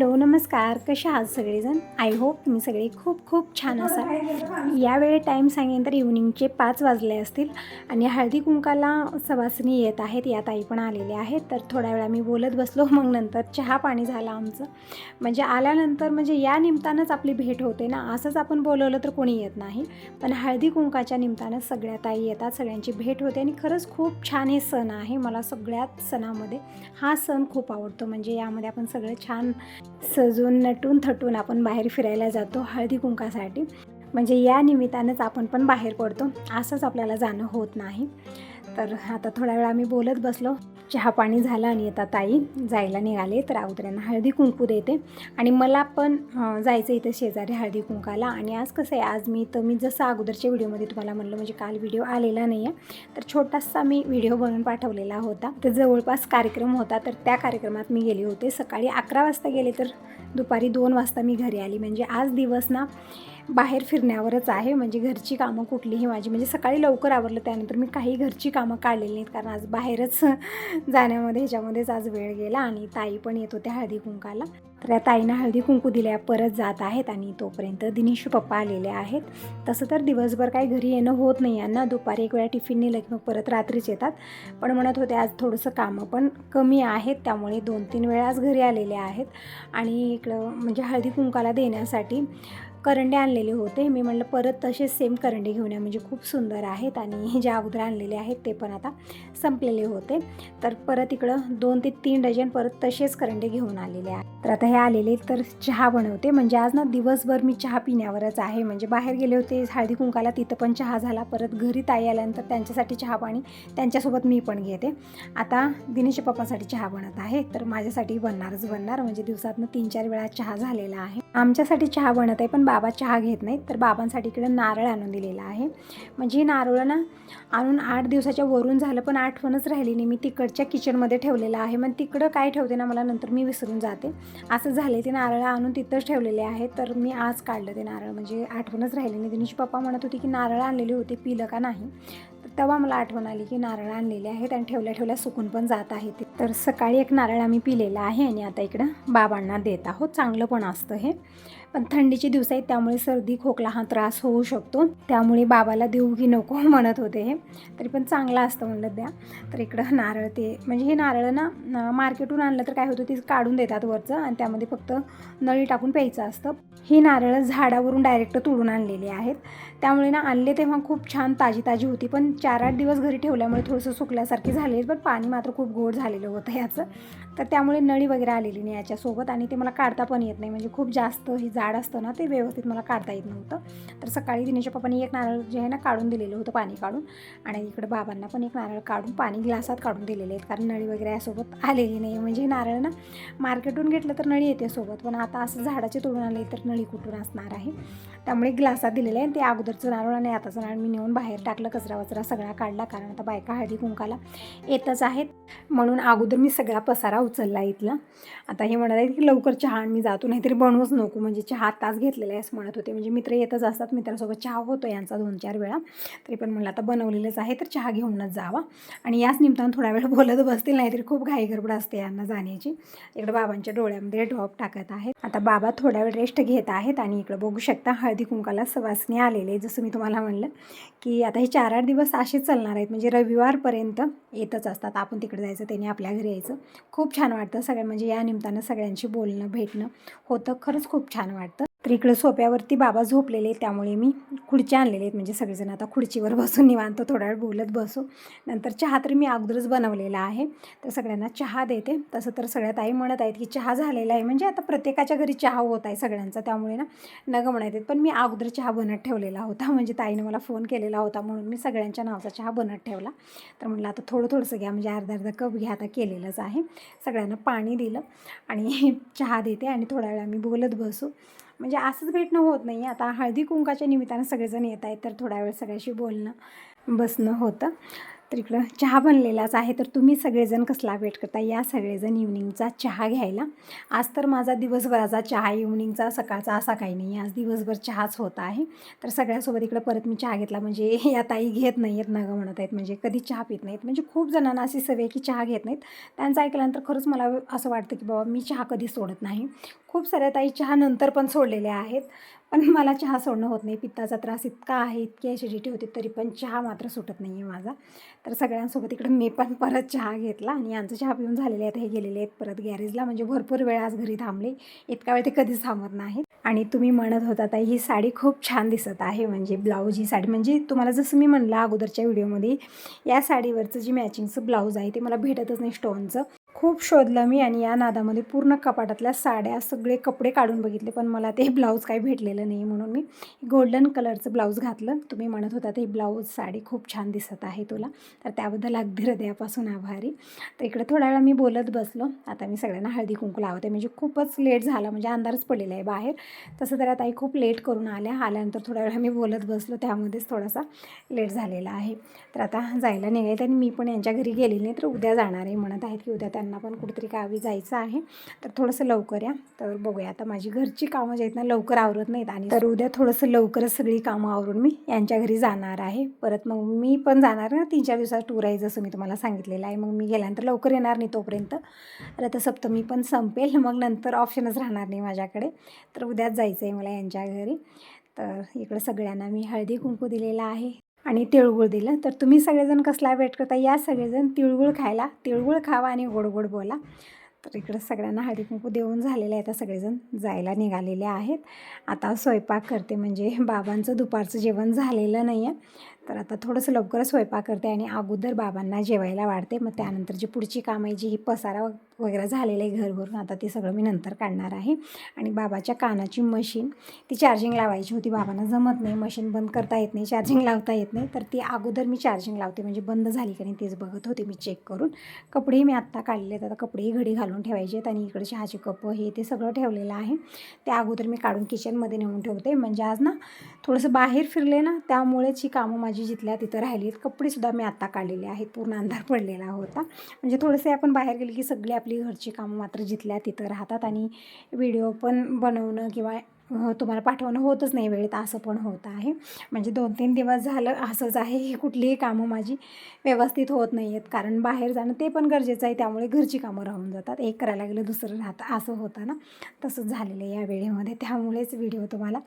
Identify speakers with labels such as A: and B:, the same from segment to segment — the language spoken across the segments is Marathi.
A: हॅलो नमस्कार, कशा आहात सगळेजण. आय होप तुम्ही सगळे खूप खूप छान असाल. यावेळी टाईम सांगेन तर इव्हनिंगचे 5 वाजले असतील आणि हळदी कुंकाला सवासणी येत आहेत. या ताई पण आलेल्या आहेत. तर थोड्या वेळा मी बोलत बसलो, मग नंतर चहा पाणी झालं आमचं. म्हणजे आल्यानंतर म्हणजे या निमित्तानंच आपली भेट होते ना. असंच आपण बोलवलं तर कोणी येत नाही, पण हळदी कुंकाच्या निमित्तानं सगळ्या ताई येतात, सगळ्यांची भेट होते आणि खरंच खूप छान हे सण आहे. मला सगळ्यात सणामध्ये हा सण खूप आवडतो. म्हणजे यामध्ये आपण सगळं छान सजून नटून थटून आपण बाहेर फिरायला जातो हळदी कुंकासाठी. म्हणजे या निमित्तानंच आपण पण बाहेर पडतो, असंच आपल्याला जाणं होत नाही. तर आता थोड्या वेळ आम्ही बोलत बसलो, चहा पाणी झालं आणि आता ताई जायला निघाले. तर अगोदऱ्यांना हळदी कुंकू देते आणि मला पण जायचं इथं शेजारी हळदी कुंकाला. आणि आज कसं आहे, आज मी जसं अगोदरच्या व्हिडिओमध्ये तुम्हाला म्हणलं, म्हणजे काल व्हिडिओ आलेला नाही आहे, तर छोटासा मी व्हिडिओ बनवून पाठवलेला होता. तर जवळपास कार्यक्रम होता, तर त्या कार्यक्रमात मी गेले होते. सकाळी 11 वाजता गेले तर दुपारी 2 वाजता मी घरी आली. म्हणजे आज दिवस ना बाहेर फिरण्यावरच आहे. म्हणजे घरची कामं कुठलीही माझी, म्हणजे सकाळी लवकर आवरलं, त्यानंतर मी काही घरची कामं काढलेली नाहीत, कारण आज बाहेरच जाण्यामध्ये ह्याच्यामध्येच आज वेळ गेला. आणि ताई पण येत होत्या हळदी कुंकाला. तर या ताईंना हळदी कुंकू दिल्या परत जात आहेत आणि तोपर्यंत दिनेश पप्पा आलेले आहेत. तसं तर दिवसभर काही घरी येणं होत नाही यांना. दुपारी एक वेळा टिफिन नेलं की मग परत रात्रीच येतात. पण म्हणत होते आज थोडंसं कामं पण कमी आहेत, त्यामुळे 2-3 वेळाच घरी आलेले आहेत. आणि इकडं म्हणजे हळदी कुंकाला देण्यासाठी करंडे आणलेले होते. मी म्हटलं परत तसेच सेम करंडे घेऊन या, म्हणजे खूप सुंदर आहेत. आणि जे अगोदर आणलेले आहेत ते पण आता संपलेले होते. तर परत इकडं 2 ते 3 डझन परत तसेच करंडे घेऊन आलेले आहेत. तर आता हे आलेले तर चहा बनवते. म्हणजे आज ना दिवसभर मी चहा पिण्यावरच आहे. म्हणजे बाहेर गेले होते हळदी कुंकाला, तिथं पण चहा झाला. परत घरी ताई आल्यानंतर त्यांच्यासाठी चहा पाणी, त्यांच्यासोबत मी पण घेते. आता दिनेश पप्पासाठी चहा बनत आहे, तर माझ्यासाठी बनणार. म्हणजे दिवसातनं 3-4 वेळा चहा झालेला आहे. आमच्यासाठी चहा बनत आहे, पण बाबा चहा घेत नाहीत. तर बाबांसाठी इकडे नारळ आणून दिलेला आहे. म्हणजे ही नारळ ना आणून 8 दिवसाच्या वरून झालं, पण आठवणच राहिली नाही. मी तिकडच्या किचनमध्ये ठेवलेलं आहे. मग तिकडं काय ठेवते ना, मला नंतर मी विसरून जाते. असं झाले, ते नारळ आणून तिथंच ठेवलेले आहे. तर मी आज काढलं ते नारळ, म्हणजे आठवणच राहिली नाही. दिनेश पप्पा म्हणत होते की नारळ आणलेले होते, पिलं का नाही. तर तेव्हा मला आठवण आली की नारळ आणलेले आहेत आणि ठेवल्या सुकून पण जात आहे ते. तर सकाळी एक नारळ आम्ही पिलेला आहे आणि आता इकडं बाबांना देत आहोत. चांगलं पण असतं हे, पण थंडीचे दिवस आहेत, त्यामुळे सर्दी खोकला हा त्रास होऊ शकतो. त्यामुळे बाबाला देऊ की नको म्हणत होते हे, तरी पण चांगलं असतं म्हणलं द्या. तर इकडं नारळ ते, म्हणजे हे नारळ ना मार्केटहून आणलं तर काय होतं, ते काढून देतात वरचं आणि त्यामध्ये फक्त नळी टाकून प्यायचं असतं. ही नारळ झाडावरून डायरेक्ट तोडून आणलेली आहेत. त्यामुळे ना आणले तेव्हा खूप छान ताजी होती, पण 4-8 दिवस घरी ठेवल्यामुळे थोडंसं सुकल्यासारखी झाली. पण पाणी मात्र खूप गोड झालेलं होतं याचं. तर त्यामुळे नळी वगैरे आलेली नाही याच्यासोबत. आणि ते मला काढता पण येत नाही, म्हणजे खूप जास्त हे जाड असतं ना, ते व्यवस्थित मला काढता येत नव्हतं. तर सकाळी दिनेशच्या पप्पांनी एक नारळ जे आहे ना काढून दिलेलं होतं, पाणी काढून. आणि इकडे बाबांना पण एक नारळ काढून पाणी ग्लासात काढून दिलेले आहेत, कारण नळी वगैरे यासोबत आलेली नाही. म्हणजे नारळ ना मार्केटून घेतलं तर नळी येते सोबत, पण आता असं झाडाचे तोडून आणले तर नळी कुठून असणार आहे. त्यामुळे ग्लासात दिलेलं आहे. ते अगोदरचं नारळ आणि आताचं नारळ मी नेऊन बाहेर टाकलं, कचरा वचरा सगळा काढला, कारण आता बायका हळदी कुंकाला येतच आहेत. म्हणून अगोदर मी सगळा पसारा उचलला इथला. आता हे म्हणत आहेत की लवकर चहा आण, मी जातो, नाहीतरी बनवूच नको, म्हणजे चहा आताच घेतलेला आहे असं म्हणत होते. म्हणजे मित्र येतच असतात, मित्रांसोबत चहा होतो यांचा 2-4 वेळा. तरी पण म्हणलं आता बनवलेलंच आहे तर चहा घेऊनच जावा. आणि याच निमित्तानं थोडा वेळ बोलत बसतील, नाहीतरी खूप घाई गडबड असते यांना जाण्याची. इकडे बाबांच्या डोळ्यामध्ये ड्रॉप टाकत आहेत. आता बाबा थोडा वेळ रेस्ट घेत आहेत. आणि इकडे बघू शकता हळदी कुंकाला सवासणी आलेले. जसं मी तुम्हाला म्हणलं की आता हे 4-8 दिवस असेच चालणार आहेत, म्हणजे रविवारपर्यंत येतच असतात. आपण तिकडे जायचं, त्यांनी आपल्या घरी यायचं. खूप छान वाटतं सगळ्या, म्हणजे या निमित्तानं सगळ्यांशी बोलणं भेटणं होतं. खरंच खूप छान वाटतं. तर इकडं सोप्यावरती बाबा झोपलेले, त्यामुळे मी खुर्च्या आणलेले आहेत. म्हणजे सगळेजण आता खुर्चीवर बसून निवांत थोडा वेळ बोलत बसू. नंतर चहा तर मी अगोदरच बनवलेला आहे, तर सगळ्यांना चहा देते. तसं तर सगळ्या ताई म्हणत आहेत की चहा झालेला आहे, म्हणजे आता प्रत्येकाच्या घरी चहा होत आहे सगळ्यांचा, त्यामुळे ना नगं म्हणत आहेत. पण मी अगोदर चहा बनत ठेवलेला होता, म्हणजे ताईने मला फोन केलेला होता, म्हणून मी सगळ्यांच्या नावाचा चहा बनत ठेवला. तर म्हटलं आता थोडंसं घ्या, म्हणजे अर्धा कप घ्या, आता केलेलंच आहे. सगळ्यांना पाणी दिलं आणि चहा देते आणि थोड्या वेळा मी बोलत बसू. म्हणजे असंच भेटणं होत नाही. आता हळदी कुंकाच्या निमित्तानं सगळेजण येत आहेत, तर थोड्या वेळ सगळ्याशी बोलणं बसणं होतं. तर इकडं चहा बनलेलाच आहे. तर तुम्ही सगळेजण कसला वेट करता, या सगळेजण इव्हनिंगचा चहा घ्यायला. आज तर माझा दिवसभराचा चहा इव्हनिंगचा सकाळचा असा काही नाही, आज दिवसभर चहाच होत आहे. तर सगळ्यासोबत इकडं परत मी चहा घेतला. म्हणजे या ताई घेत नाही आहेत ना गं म्हणत आहेत, म्हणजे कधी चहा पित नाहीत. म्हणजे खूप जणांना अशी सवय की चहा घेत नाहीत. त्यांचं ऐकल्यानंतर खरंच मला असं वाटतं की बाबा मी चहा कधी सोडत नाही. खूप साऱ्या ताई चहा नंतर पण सोडलेल्या आहेत, पण मला चहा सोडणं होत नाही. पित्ताचा त्रास इतका आहे, इतकी ॲसिडिटी होती, तरी पण चहा मात्र सुटत नाही आहे माझा. तर सगळ्यांसोबत इकडं मी पण परत चहा घेतला आणि यांचं चहा पिऊन झालेले आहेत. हे गेलेले आहेत परत गॅरेजला. म्हणजे भरपूर वेळ आज घरी थांबले. इतका वेळ ते कधीच थांबत नाहीत. आणि तुम्ही म्हणत होता ताई ही साडी खूप छान दिसत आहे, म्हणजे ब्लाऊज ही साडी, म्हणजे तुम्हाला जसं मी म्हणलं अगोदरच्या व्हिडिओमध्ये, या साडीवरचं जे मॅचिंगचं ब्लाऊज आहे ते मला भेटतच नाही स्टोनचं. खूप शोधलं मी आणि या नादामध्ये पूर्ण कपाटातल्या साड्या सगळे कपडे काढून बघितले, पण मला ते ब्लाऊज काही भेटलेलं नाही. म्हणून मी गोल्डन कलरचं ब्लाऊज घातलं. तुम्ही म्हणत होता ते ब्लाऊज साडी खूप छान दिसत आहे तुला, तर त्याबद्दल अगदी हृदयापासून आभारी. तर इकडे थोड्या वेळा मी बोलत बसलो. आता मी सगळ्यांना हळदी कुंकू लावते, म्हणजे खूपच लेट झाला, म्हणजे अंधारच पडलेला आहे बाहेर. तसं तर आता खूप लेट करून आल्यानंतर थोड्या वेळा मी बोलत बसलो, त्यामध्येच थोडासा लेट झालेला आहे. तर आता जायला निघायचं आणि मी पण यांच्या घरी गेलेली नाही, तर उद्या जाणार आहे म्हणत आहेत की उद्या त्यांना पण कुठेतरी गावी जायचं आहे. तर थोडंसं लवकर या. तर बघूया, आता माझी घरची कामं जे आहेत ना लवकर आवरत नाहीत, आणि तर उद्या थोडंसं लवकरच सगळी कामं आवरून मी यांच्या घरी जाणार आहे. परत मग मी पण जाणार ना, 3-4 दिवसात टूर आहे जसं मी तुम्हाला सांगितलेलं आहे. मग मी गेल्यानंतर लवकर येणार नाही तोपर्यंत. रथसप्तमी पण संपेल, मग नंतर ऑप्शनच राहणार नाही माझ्याकडे. तर उद्याच जायचं आहे मला यांच्या घरी. तर इकडं सगळ्यांना मी हळदी कुंकू दिलेला आहे आणि तिळगुळ दिलं. तर तुम्ही सगळेजण कसला वेट करता, या सगळेजण तिळगुळ खायला. तिळगुळ खावा आणि गोड गोड बोला. तर इकडं सगळ्यांना हळदी कुंकू देऊन झालेले आहे. आता सगळेजण जायला निघालेले आहेत. आता स्वयंपाक करते, म्हणजे बाबांचं दुपारचं जेवण झालेलं नाही आहे. तर आता थोडंसं लवकरच स्वयंपाक करते आणि अगोदर बाबांना जेवायला वाढते. मग त्यानंतर जी पुढची कामं आहे, जी ही पसारा वगैरे झालेलं आहे घरभरून, आता ते सगळं मी नंतर काढणार आहे. आणि बाबाच्या कानाची मशीन ती चार्जिंग लावायची होती. बाबांना जमत नाही, मशीन बंद करता येत नाही, चार्जिंग लावता येत नाही. तर ती अगोदर मी चार्जिंग लावते, म्हणजे बंद झाली की नाही तेच बघत होते मी चेक करून. कपडेही मी आत्ता काढले आहेत. आता कपडेही घडी घालून ठेवायचे आहेत आणि इकडे चहाचे कपं हे ते सगळं ठेवलेलं आहे. ते अगोदर मी काढून किचनमध्ये नेऊन ठेवते, म्हणजे आज ना थोडंसं बाहेर फिरले ना, त्यामुळेच ही कामं माझी जिथल्या तिथं राहिली आहेत. कपडेसुद्धा मी आत्ता काढलेले आहेत, पूर्ण अंधार पडलेला होता. म्हणजे थोडंसं आपण बाहेर गेले की सगळी आपली घरची कामं मात्र जिथल्या तिथं राहतात आणि व्हिडिओ पण बनवणं किंवा तुम्हाला पाठवणं होतच नाही वेळेत, असं पण होत आहे. म्हणजे 2-3 दिवस झालं असंच आहे, ही कुठलीही कामं माझी व्यवस्थित होत नाही आहेत. कारण बाहेर जाणं ते पण गरजेचं आहे, त्यामुळे घरची कामं राहून जातात. एक करायला गेलं दुसरं राहतं, असं होतं ना. तसंच झालेलं आहे या वेळेमध्ये, त्यामुळेच व्हिडिओ तुम्हाला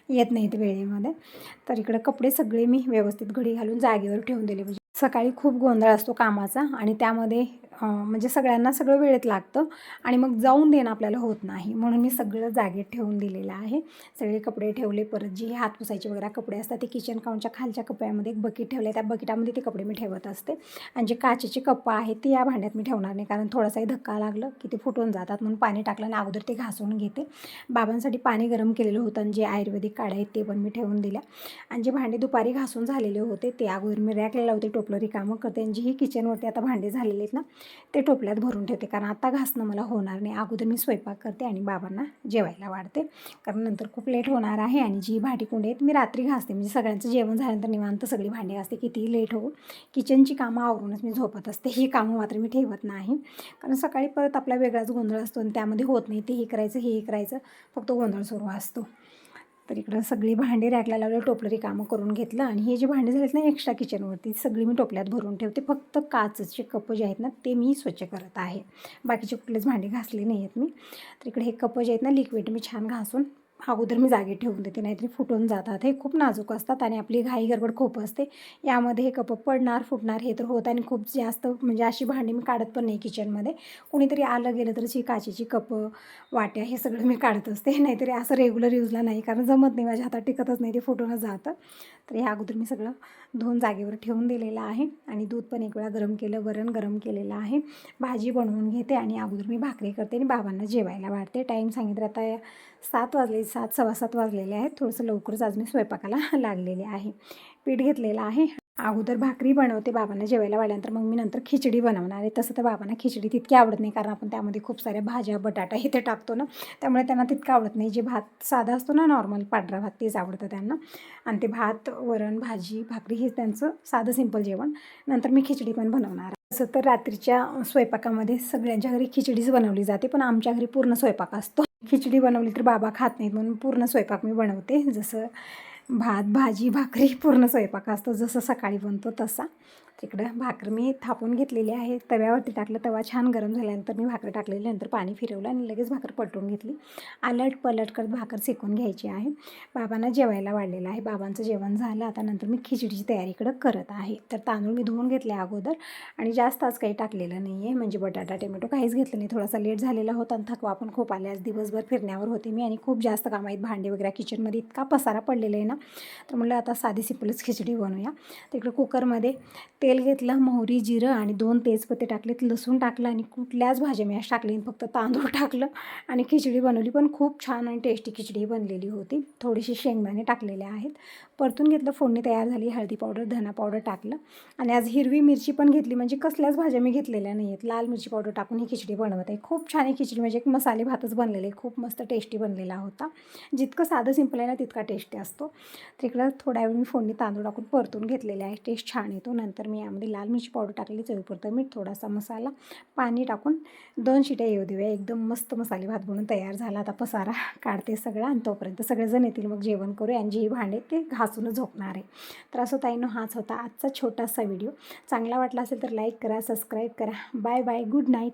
A: येत नाहीत वेळेमध्ये. तर इकडं कपडे सगळे मी व्यवस्थित घडी घालून जागेवर ठेवून दिले. म्हणजे सकाळी खूप गोंधळ असतो कामाचा आणि त्यामध्ये म्हणजे सगळ्यांना सगळं वेळेत लागतं आणि मग जाऊन देणं आपल्याला होत नाही. म्हणून मी सगळं जागेत ठेवून दिलेलं आहे. सगळे कपडे ठेवले. परत जी हात पुसायचे वगैरे कपडे असतात ते किचन काउंटच्या खालच्या कप्प्यामध्ये एक बकेट ठेवले, त्या बकेटामध्ये ते कपडे मी ठेवत असते. आणि जे काचेचे कप्पं आहेत ते या भांड्यात मी ठेवणार नाही, कारण थोडासाही धक्का लागलं की ते फुटून जातात. म्हणून पाणी टाकलं आणि अगोदर ते घासून घेते. बाबांसाठी पाणी गरम केलेलं होतं आणि जे आयुर्वेदिक काढा आहेत ते पण मी ठेवून दिल्या. आणि जे भांडे दुपारी घासून झालेले होते ते अगोदर मी रॅकला लावते, टोपलं रिकामं करते. आणि जी ही किचनवरती आता भांडे झालेले आहेत ना, ते टोपल्यात भरून ठेवते, कारण आता घासणं मला होणार नाही. अगोदर मी स्वयंपाक करते आणि बाबांना जेवायला वाढते, कारण नंतर खूप लेट होणार आहे. आणि जी भांडी कुंडी आहेत मी रात्री घासते, म्हणजे सगळ्यांचं जेवण झाल्यानंतर निवांत सगळी भांडी घासते, कितीही लेट हो. किचनची कामं आवरूनच मी झोपत असते. ही कामं मात्र मी ठेवत नाही, कारण सकाळी परत आपला वेगळाच गोंधळ असतो आणि त्यामध्ये होत नाही. तेही करायचं हेही करायचं, फक्त गोंधळ सुरू असतो. तर इकडं सगळी भांडी रॅकला लावलं, टोपलं रिकामं करून घेतलं. आणि हे जे भांडी झालेत ना एक्स्ट्रा किचनवरती, सगळी मी टोपल्यात भरून ठेवते. फक्त काचचे कप जे आहेत ना ते मी स्वच्छ करत आहे, बाकीचे कुठलेच भांडी घासले नाही आहेत मी. तर इकडे हे कप जे आहेत ना लिक्विड मी छान घासून अगोदर मी जागेत ठेवून देते, नाहीतरी फुटून जातात. हे खूप नाजूक असतात आणि आपली घाई गडबड खूप असते. यामध्ये हे कप पडणार फुटणार हे तर होतं. आणि खूप जास्त म्हणजे अशी भांडी मी काढत पण नाही किचनमध्ये. कुणीतरी आलं गेलं तरच ही काचेची कपं वाट्या हे सगळं मी काढत असते, नाहीतरी असं रेग्युलर यूजला नाही, कारण जमत नाही, माझ्या हातात टिकतच नाही, ते फुटूनच जातं. तर हे अगोदर मी सगळं धुवून जागेवर ठेवून दिलेलं आहे. आणि दूध पण एक वेळा गरम केलं, वरण गरम केलेलं आहे. भाजी बनवून घेते आणि अगोदर मी भाकरी करते आणि बाबांना जेवायला वाढते. टाईम सांगितलं आता 7 वाजले, 7 सव्वा 7 वाजलेले आहेत. थोडंसं लवकरच आज मी स्वयंपाकाला लागलेले आहे. पीठ घेतलेलं आहे. अगोदर भाकरी बनवते बाबांना जेवायला वाढल्यानंतर, मग मी नंतर खिचडी बनवणार आहे. तसं तर बाबांना खिचडी तितकी आवडत नाही, कारण आपण त्यामध्ये खूप साऱ्या भाज्या बटाटा हे ते टाकतो ना, त्यामुळे त्यांना तितकं आवडत नाही. जे भात साधा असतो ना नॉर्मल पांढरा भात, तेच आवडतं त्यांना. आणि ते भात, वरण, भाजी, भाकरी हे त्यांचं साधं सिंपल जेवण. नंतर मी खिचडी पण बनवणार आहे. तसं तर रात्रीच्या स्वयंपाकामध्ये सगळ्यांच्या घरी खिचडीच बनवली जाते, पण आमच्या घरी पूर्ण स्वयंपाक असतो. खिचडी बनवली तर बाबा खात नाहीत, म्हणून पूर्ण स्वयंपाक मी बनवते. जसं भात, भाजी, भाकरी पूर्ण स्वयंपाक असतो, जसं सकाळी बनतो तसा. तिकडं भाकर मी थापून घेतलेली आहे, तव्यावरती टाकलं. तवा छान गरम झाल्यानंतर मी भाकर टाकलेली, नंतर पाणी फिरवलं आणि लगेच भाकर पलटून घेतली. आलट पलट करत भाकर शेकून घ्यायची आहे. बाबांना जेवायला वाढलेलं आहे. बाबांचं जेवण झालं. आता नंतर मी खिचडीची तयारी इकडं करत आहे. तर तांदूळ मी धुवून घेतले अगोदर, आणि जास्त आज काही टाकलेलं नाही आहे, म्हणजे बटाटा टोमॅटो काहीच घेतलं नाही. थोडासा लेट झालेला होता आणि थकवा पण खूप आले. आज दिवसभर फिरण्यावर होते मी, आणि खूप जास्त काम आहेत. भांडे वगैरे किचनमध्ये इतका पसारा पडलेला आहे ना, तर म्हटलं आता साधी सिंपलच खिचडी बनवूया. तिकडं कुकरमध्ये तेल घेतलं, मोहरी, जिरं आणि 2 तेजपत्ते टाकलेत, लसूण टाकलं, आणि कुठल्याच भाज्या मी आज टाकली, फक्त तांदूळ टाकलं आणि खिचडी बनवली. पण खूप छान आणि टेस्टी खिचडी बनलेली होती. थोडीशी शेंगदाणे टाकलेले आहेत. परतून घेतलं, फोडणी तयार झाली. हळदी पावडर, धना पावडर टाकलं, आणि आज हिरवी मिरची पण घेतली, म्हणजे कसल्याच भाज्या मी घेतलेल्या नाही आहेत. लाल मिरची पावडर टाकून ही खिचडी बनवत आहे. खूप छान ही खिचडी, म्हणजे एक मसाले भातच बनलेले, खूप मस्त टेस्टी बनलेला होता. जितकं साधं सिंपल आहे ना, तितका टेस्टी असतो. तिकडं थोड्या वेळ मी फोडणी तांदूळ टाकून परतून घेतलेले आहे. टेस्ट छान येतो. नंतर मी यामध्ये लाल मिरची पावडर टाकलेली, चवीपुरतं मीठ, थोडासा मसाला, पाणी टाकून 2 शिट्या येऊ देऊया. एकदम मस्त मसाले भात बनून तयार झाला. आता पसारा काढते सगळा, आणि तोपर्यंत सगळेजण येतील, मग जेवण करूया, आणि जे भांडे ते घासूनच झोपणार आहे. तर असं ताईंनो, हाच होता आजचा छोटासा व्हिडिओ. चांगला वाटला असेल तर लाईक करा, सबस्क्राईब करा. Bye bye, good night.